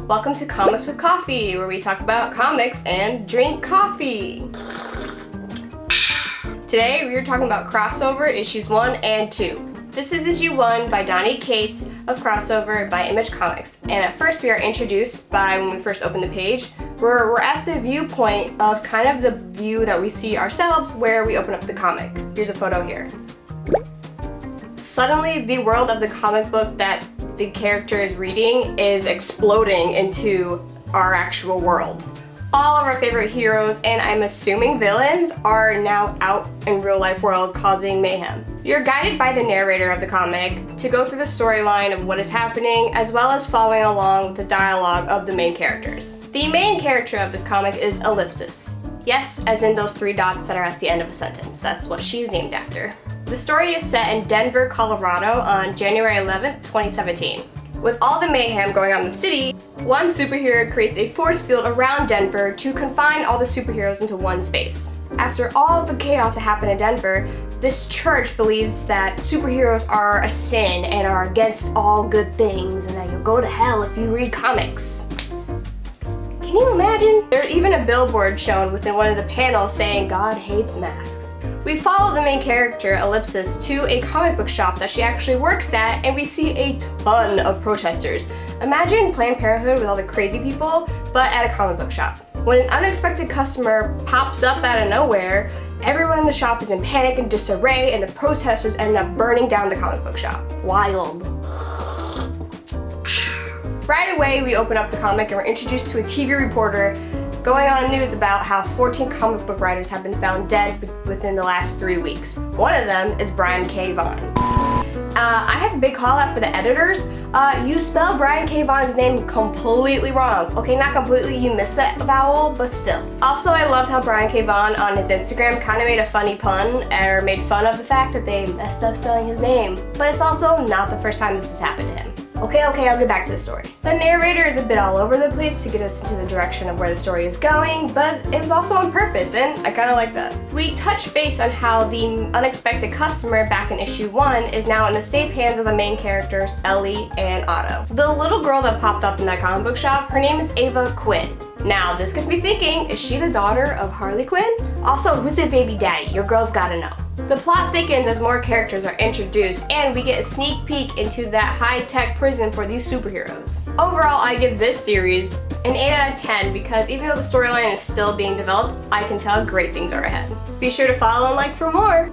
Welcome to Comics with Coffee, where we talk about comics and drink coffee. Today we are talking about Crossover issues 1 and 2. This is issue 1 by Donny Cates of Crossover by Image Comics. And at first we are introduced by, when we first open the page, we're at the viewpoint of kind of the view that we see ourselves where we open up the comic. Here's a photo here. Suddenly the world of the comic book that the character is reading is exploding into our actual world. All of our favorite heroes, and I'm assuming villains, are now out in real life world causing mayhem. You're guided by the narrator of the comic to go through the storyline of what is happening, as well as following along with the dialogue of the main characters. The main character of this comic is Ellipsis. Yes, as in those 3 dots that are at the end of a sentence. That's what she's named after. The story is set in Denver, Colorado on January 11th, 2017. With all the mayhem going on in the city, one superhero creates a force field around Denver to confine all the superheroes into one space. After all of the chaos that happened in Denver, this church believes that superheroes are a sin and are against all good things, and that you'll go to hell if you read comics. Can you imagine? There's even a billboard shown within one of the panels saying God hates masks. We follow the main character, Ellipsis, to a comic book shop that she actually works at, and we see a ton of protesters. Imagine Planned Parenthood with all the crazy people, but at a comic book shop. When an unexpected customer pops up out of nowhere, everyone in the shop is in panic and disarray, and the protesters end up burning down the comic book shop. Wild. Right away, we open up the comic and we're introduced to a TV reporter going on news about how 14 comic book writers have been found dead within the last 3 weeks. One of them is Brian K. Vaughan. I have a big call out for the editors. You spelled Brian K. Vaughan's name completely wrong. Okay, not completely, you missed a vowel, but still. Also, I loved how Brian K. Vaughan on his Instagram kind of made a funny pun, or made fun of the fact that they messed up spelling his name. But it's also not the first time this has happened to him. Okay, I'll get back to the story. The narrator is a bit all over the place to get us into the direction of where the story is going, but it was also on purpose, and I kind of like that. We touch base on how the unexpected customer back in issue 1 is now in the safe hands of the main characters, Ellie and Otto. The little girl that popped up in that comic book shop, her name is Ava Quinn. Now, this gets me thinking, is she the daughter of Harley Quinn? Also, who's the baby daddy? Your girl's gotta know. The plot thickens as more characters are introduced, and we get a sneak peek into that high-tech prison for these superheroes. Overall, I give this series an 8 out of 10 because even though the storyline is still being developed, I can tell great things are ahead. Be sure to follow and like for more!